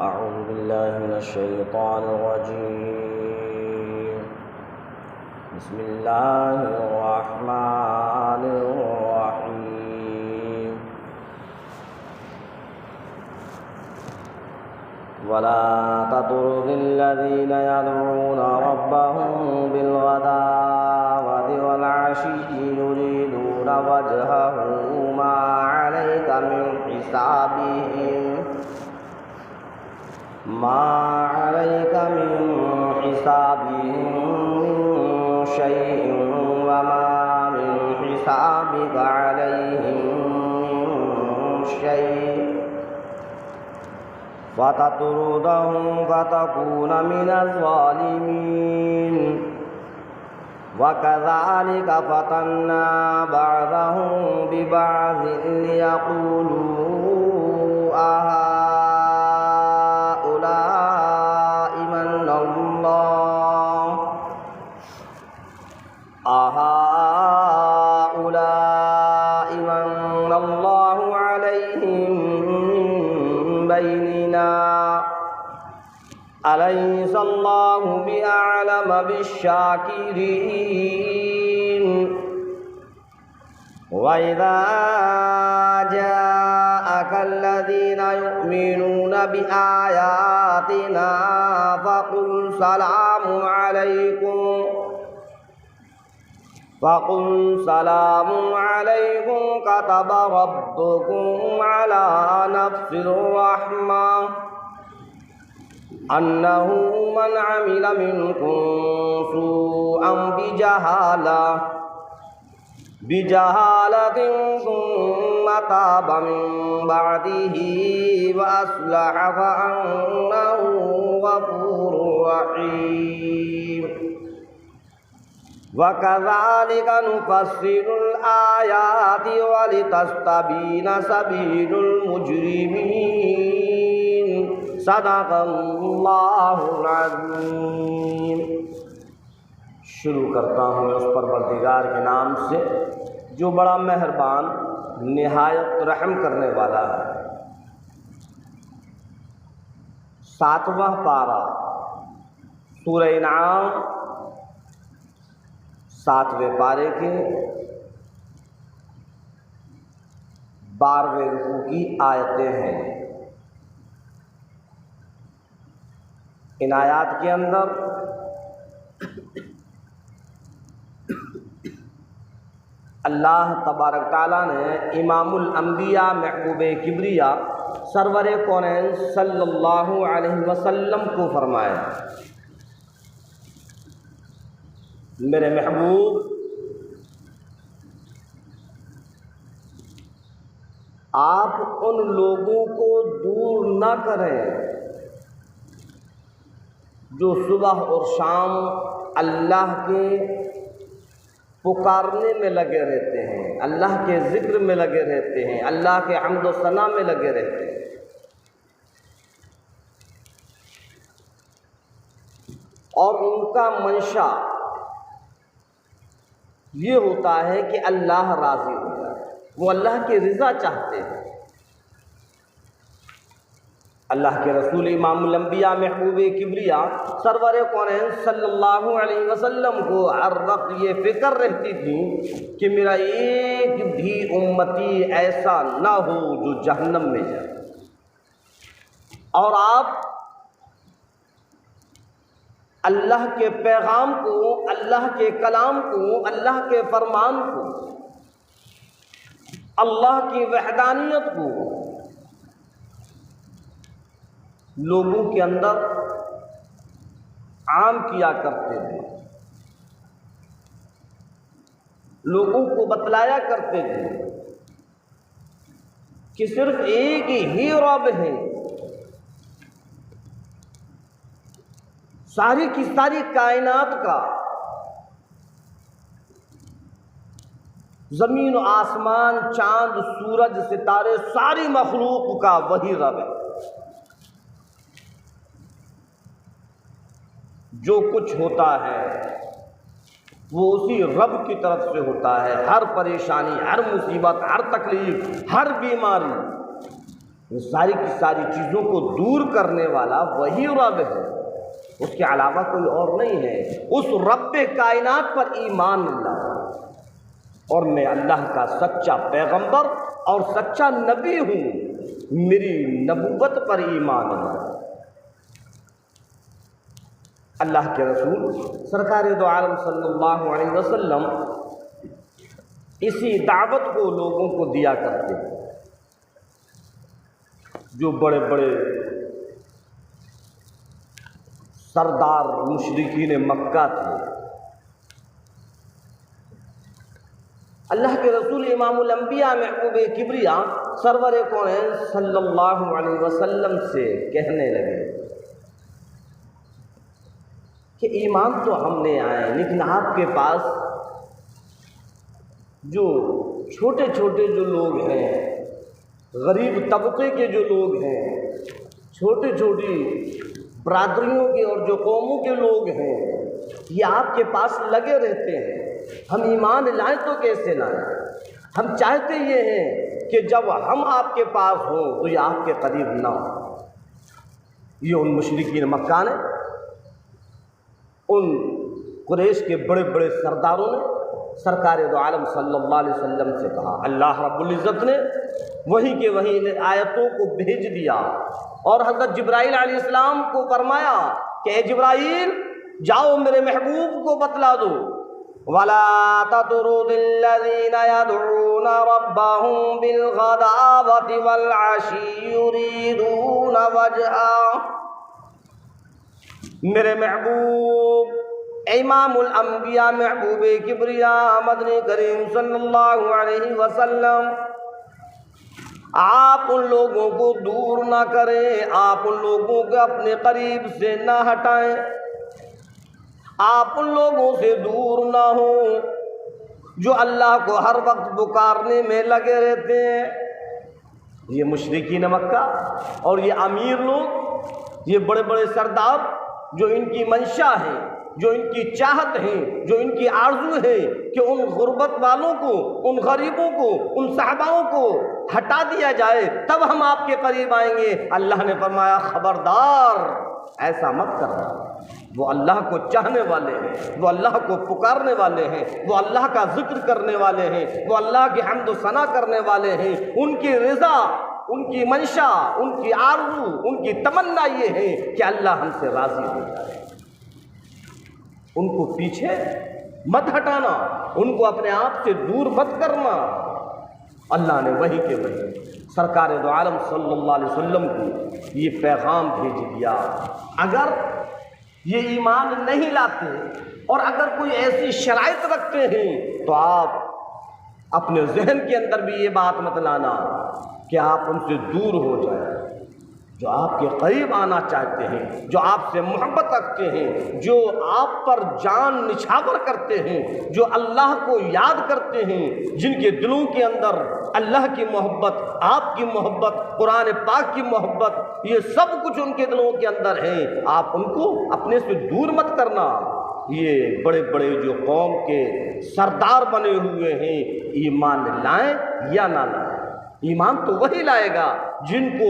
أعوذ بالله من الشيطان الرجيم. بسم الله الرحمن الرحيم. ولا تطرد الذين يدعون ربهم بالغداوة والعشي يريدون وجهه ما عليك من حسابهم من شيء وما من حسابك عليهم من شيء فتطردهم فتكون من الظالمين. وكذلك فتنا بعضهم ببعض ليقولوا أهؤلاء من الله عليهم من بيننا أليس الله بأعلم بالشاكرين. وإذا جاءك الذين يؤمنون بآياتنا فقل سلام عليكم كتب ربكم على نفسه الرحمة أنه من عمل منكم سوءا بجهالة ثم تاب من بعده وأصلح فأنه غفور رحيم. وكذلك نفصل الآيات ولتستبين سبيل المجرمين. صدق اللہ العظیم. شروع کرتا ہوں میں اس پروردگار کے نام سے جو بڑا مہربان نہایت رحم کرنے والا ہے. 7واں پارہ سورہ انعام 7ویں پارے کے 12ویں رکوع کی آیتیں ہیں. ان آیات کے اندر اللہ تبارک تعالیٰ نے امام الانبیاء محبوب کبریا سرور کونین صلی اللہ علیہ وسلم کو فرمایا: میرے محبوب آپ ان لوگوں کو دور نہ کریں جو صبح اور شام اللہ کے پکارنے میں لگے رہتے ہیں، اللہ کے ذکر میں لگے رہتے ہیں، اللہ کے حمد و ثنا میں لگے رہتے ہیں. اور ان کا منشا یہ ہوتا ہے کہ اللہ راضی ہو جائے، وہ اللہ کی رضا چاہتے ہیں. اللہ کے رسول امام الانبیاء محبوب کبریا سرور کونین صلی اللہ علیہ وسلم کو ہر وقت یہ فکر رہتی تھی کہ میرا ایک بھی امتی ایسا نہ ہو جو جہنم میں جائے. اور آپ اللہ کے پیغام کو، اللہ کے کلام کو، اللہ کے فرمان کو، اللہ کی وحدانیت کو لوگوں کے اندر عام کیا کرتے تھے، لوگوں کو بتلایا کرتے تھے کہ صرف ایک ہی رب ہے، ساری کی ساری کائنات کا، زمین و آسمان، چاند، سورج، ستارے، ساری مخلوق کا وہی رب ہے. جو کچھ ہوتا ہے وہ اسی رب کی طرف سے ہوتا ہے. ہر پریشانی، ہر مصیبت، ہر تکلیف، ہر بیماری یہ ساری کی ساری چیزوں کو دور کرنے والا وہی رب ہے، اس کے علاوہ کوئی اور نہیں ہے۔ اس رب کائنات پر ایمان اللہ، اور میں اللہ کا سچا پیغمبر اور سچا نبی ہوں، میری نبوت پر ایمان اللہ۔ اللہ کے رسول سرکار دو عالم صلی اللہ علیہ وسلم اسی دعوت کو لوگوں کو دیا کرتے ہیں۔ جو بڑے بڑے سردار مشرکین مکہ تھے، اللہ کے رسول امام الانبیاء محبوب کبریا سرور کونین صلی اللہ علیہ وسلم سے کہنے لگے کہ ایمان تو ہم نے آئے، لیکن آپ کے پاس جو چھوٹے چھوٹے جو لوگ ہیں، غریب طبقے کے جو لوگ ہیں، چھوٹی چھوٹی برادریوں کے اور جو قوموں کے لوگ ہیں، یہ آپ کے پاس لگے رہتے ہیں، ہم ایمان لائیں تو کیسے لائیں؟ ہم چاہتے یہ ہیں کہ جب ہم آپ کے پاس ہوں تو یہ آپ کے قریب نہ ہو۔ یہ ان مشرکین مکہ نے، ان قریش کے بڑے بڑے سرداروں نے سرکار دو عالم صلی اللہ علیہ وسلم سے کہا۔ اللہ رب العزت نے وہی کے وہی آیتوں کو بھیج دیا اور حضرت جبرائیل علیہ السلام کو فرمایا کہ اے جبرائیل، جاؤ میرے محبوب کو بتلا دو، وَلَا تَطْرُدِ الَّذِينَ يَدْعُونَ رَبَّهُمْ بِالْغَدَاوَةِ وَالْعَشِيِّ يُرِيدُونَ وَجْهَهُ۔ میرے محبوب امام الانبیاء محبوب کبریا مدنی کریم صلی اللہ علیہ وسلم، آپ ان لوگوں کو دور نہ کریں، آپ ان لوگوں کو اپنے قریب سے نہ ہٹائیں، آپ ان لوگوں سے دور نہ ہوں جو اللہ کو ہر وقت پکارنے میں لگے رہتے ہیں۔ یہ مشرکین مکہ اور یہ امیر لوگ، یہ بڑے بڑے سردار، جو ان کی منشا ہے، جو ان کی چاہت ہے، جو ان کی آرزو ہے کہ ان غربت والوں کو، ان غریبوں کو، ان صحاباؤں کو ہٹا دیا جائے تب ہم آپ کے قریب آئیں گے۔ اللہ نے فرمایا خبردار، ایسا مت کرنا۔ وہ اللہ کو چاہنے والے ہیں، وہ اللہ کو پکارنے والے ہیں، وہ اللہ کا ذکر کرنے والے ہیں، وہ اللہ کی حمد و ثنا کرنے والے ہیں۔ ان کی رضا، ان کی منشا، ان کی آرزو، ان کی تمنا یہ ہے کہ اللہ ہم سے راضی ہو جائے۔ ان کو پیچھے مت ہٹانا، ان کو اپنے آپ سے دور مت کرنا۔ اللہ نے وہی کے وہی سرکار دو عالم صلی اللہ علیہ وسلم کو یہ پیغام بھیج دیا۔ اگر یہ ایمان نہیں لاتے اور اگر کوئی ایسی شرائط رکھتے ہیں تو آپ اپنے ذہن کے اندر بھی یہ بات مت لانا کہ آپ ان سے دور ہو جائیں۔ جو آپ کے قریب آنا چاہتے ہیں، جو آپ سے محبت رکھتے ہیں، جو آپ پر جان نچھاور کرتے ہیں، جو اللہ کو یاد کرتے ہیں، جن کے دلوں کے اندر اللہ کی محبت، آپ کی محبت، قرآن پاک کی محبت، یہ سب کچھ ان کے دلوں کے اندر ہے، آپ ان کو اپنے سے دور مت کرنا۔ یہ بڑے بڑے جو قوم کے سردار بنے ہوئے ہیں، ایمان لائیں یا نہ لائیں، ایمان تو وہی لائے گا جن کو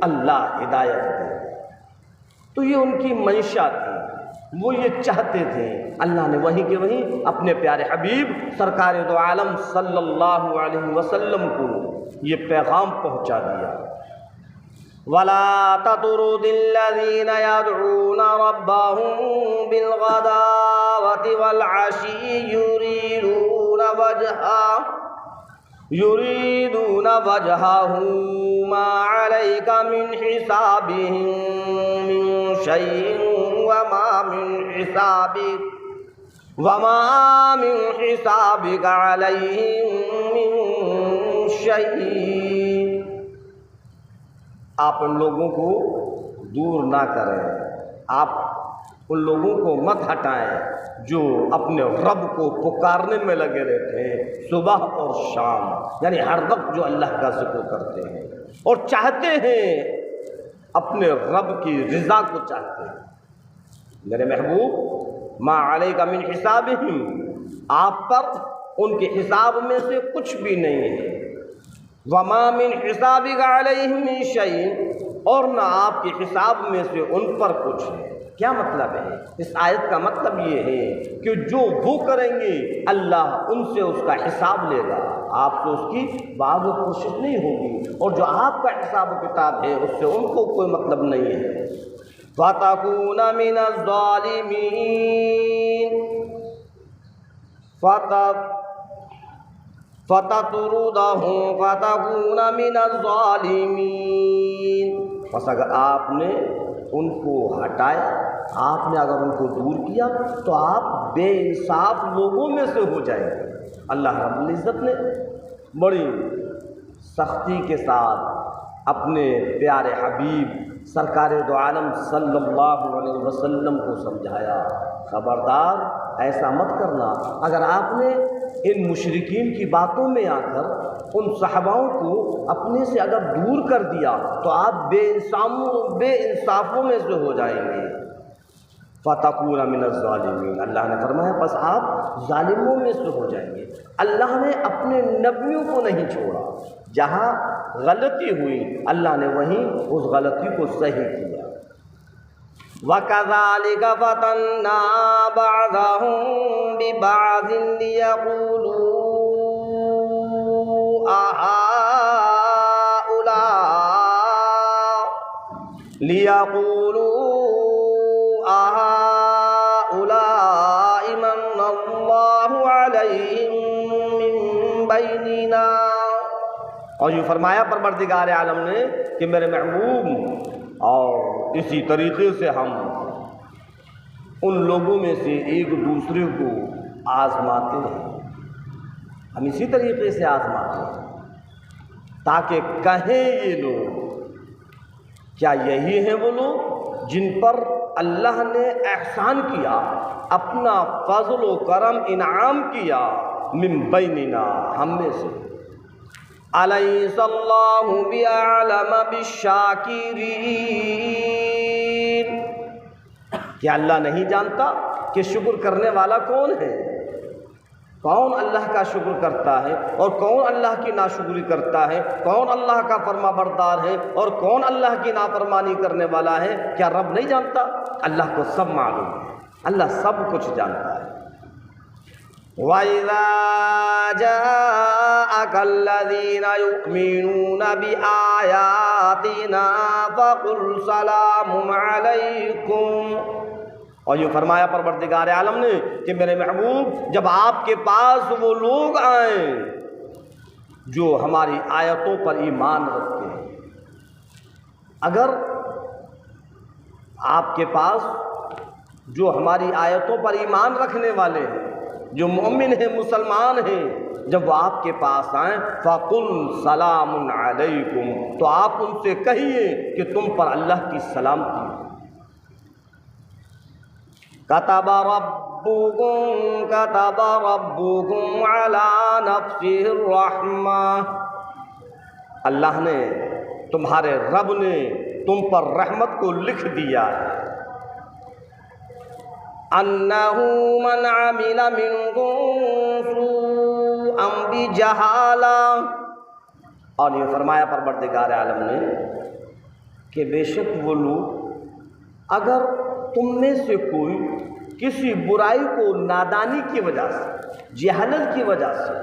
اللہ ہدایت دے۔ تو یہ ان کی منشا تھی، وہ یہ چاہتے تھے۔ اللہ نے وہیں کے وہیں اپنے پیارے حبیب سرکار دو عالم صلی اللہ علیہ وسلم کو یہ پیغام پہنچا دیا۔ وَلَا تَطْرُدِ الَّذِينَ يَدْعُونَ رَبَّهُمْ بِالْغَدَاوَةِ وَالْعَشِيِّ يُرِيدُونَ وَجْهَهُ مَا عَلَيْكَ مِنْ حِسَابِهِمْ مِنْ شَيْءٍ وَمَا مِنْ حِسَابِكَ عَلَيْهِمْ مِنْ شَيْءٍ۔ آپ ان لوگوں کو دور نہ کریں، آپ ان لوگوں کو مت ہٹائیں جو اپنے رب کو پکارنے میں لگے رہتے ہیں صبح اور شام، یعنی ہر وقت جو اللہ کا ذکر کرتے ہیں اور چاہتے ہیں، اپنے رب کی رضا کو چاہتے ہیں۔ میرے محبوب ما علیک من حسابہم، آپ پر ان کے حساب میں سے کچھ بھی نہیں ہے۔ وما من حسابک علیہم من شیء، اور نہ آپ کے حساب میں سے ان پر کچھ ہے۔ کیا مطلب ہے؟ اس آیت کا مطلب یہ ہے کہ جو وہ کریں گے اللہ ان سے اس کا حساب لے گا، آپ سے اس کی باب و کوشش نہیں ہوگی، اور جو آپ کا حساب و کتاب ہے اس سے ان کو کوئی مطلب نہیں ہے۔ فَتَكُونَ مِنَ الظَّالِمِينَ فَتَطْرُدَهُمْ فَتَكُونَ مِنَ الظَّالِمِينَ، بس اگر آپ نے ان کو ہٹایا، آپ نے اگر ان کو دور کیا تو آپ بے انصاف لوگوں میں سے ہو جائیں گے۔ اللہ رب العزت نے بڑی سختی کے ساتھ اپنے پیارے حبیب سرکار دو عالم صلی اللہ علیہ وسلم کو سمجھایا، خبردار ایسا مت کرنا۔ اگر آپ نے ان مشرکین کی باتوں میں آ کر ان صحاباؤں کو اپنے سے اگر دور کر دیا تو آپ بے انصافوں میں سے ہو جائیں گے۔ فَتَكُونَ مِنَ الظَّالِمِينَ، اللہ نے فرمایا بس آپ ظالموں میں سے ہو جائیں گے۔ اللہ نے اپنے نبیوں کو نہیں چھوڑا، جہاں غلطی ہوئی اللہ نے وہیں اس غلطی کو صحیح کیا۔ وَكَذَلِكَ فَتَنَّا بَعْضَهُم بِبَعْضٍ لِيَقُولُوا أَهَٰؤُلَاءِ مَنَّ اللَّهُ عَلَيْهِم مِّن بَيْنِنَا، اور یوں فرمایا پروردگار عالم نے کہ میرے محبوب، اور اسی طریقے سے ہم ان لوگوں میں سے ایک دوسرے کو آزماتے ہیں، ہم اسی طریقے سے آزماتے ہیں تاکہ کہیں یہ لوگ کیا یہی ہیں وہ لوگ جن پر اللہ نے احسان کیا، اپنا فضل و کرم انعام کیا، من بیننا، ہم میں سے۔ الیس اللہ باعلم بالشاکرین، کیا اللہ نہیں جانتا کہ شکر کرنے والا کون ہے؟ کون اللہ کا شکر کرتا ہے اور کون اللہ کی ناشکری کرتا ہے؟ کون اللہ کا فرما بردار ہے اور کون اللہ کی نافرمانی کرنے والا ہے؟ کیا رب نہیں جانتا؟ اللہ کو سب معلوم ہے، اللہ سب کچھ جانتا ہے۔ وَإِذَا جَاءَكَ الَّذِينَ يُؤْمِنُونَ بِآيَاتِنَا فَقُلْ سَلَامٌ عَلَيْكُمْ، اور یہ فرمایا پروردگار عالم نے کہ میرے محبوب جب آپ کے پاس وہ لوگ آئیں جو ہماری آیتوں پر ایمان رکھتے ہیں، اگر آپ کے پاس جو ہماری آیتوں پر ایمان رکھنے والے ہیں، جو مومن ہیں، مسلمان ہیں، جب وہ آپ کے پاس آئیں فَقُلْ سَلَامٌ عَلَيْكُمْ، تو آپ ان سے کہیے کہ تم پر اللہ کی سلامتی ہے۔ كتب ربكم على نفسه الرحمة، اللہ نے، تمہارے رب نے تم پر رحمت کو لکھ دیا ہے، أنه من عمل منكم سوءا بجہالة، اور یہ فرمایا پروردگار عالم نے کہ بے شک وہ لوگ اگر تم میں سے کوئی کسی برائی کو نادانی کی وجہ سے، جہالت کی وجہ سے،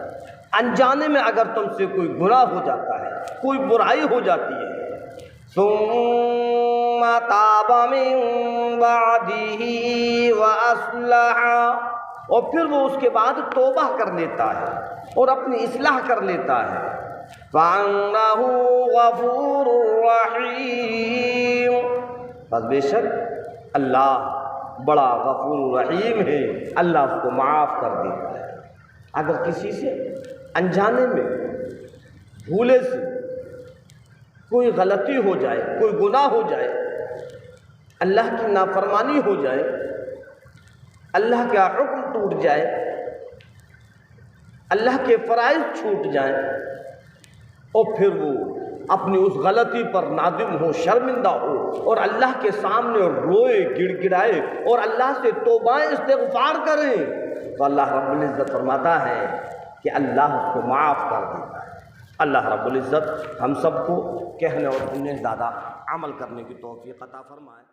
انجانے میں اگر تم سے کوئی گناہ ہو جاتا ہے، کوئی برائی ہو جاتی ہے، ثم تاب من بعده واصلح، اور پھر وہ اس کے بعد توبہ کر لیتا ہے اور اپنی اصلاح کر لیتا ہے، فَإِنَّهُ غَفُورٌ رَحِيمٌ، بس بے شک اللہ بڑا غفور رحیم ہے، اللہ اس کو معاف کر دیتا ہے۔ اگر کسی سے انجانے میں بھولے سے کوئی غلطی ہو جائے، کوئی گناہ ہو جائے، اللہ کی نافرمانی ہو جائے، اللہ کا حکم ٹوٹ جائے، اللہ کے فرائض چھوٹ جائیں، اور پھر وہ اپنی اس غلطی پر نادم ہو، شرمندہ ہو، اور اللہ کے سامنے روئے، گڑ گڑائے اور اللہ سے توبہ استغفار کریں، تو اللہ رب العزت فرماتا ہے کہ اللہ اس کو معاف کر دیتا ہے، اللہ رب العزت ہم سب کو کہنے اور سننے زیادہ عمل کرنے کی توفیق عطا فرمائے۔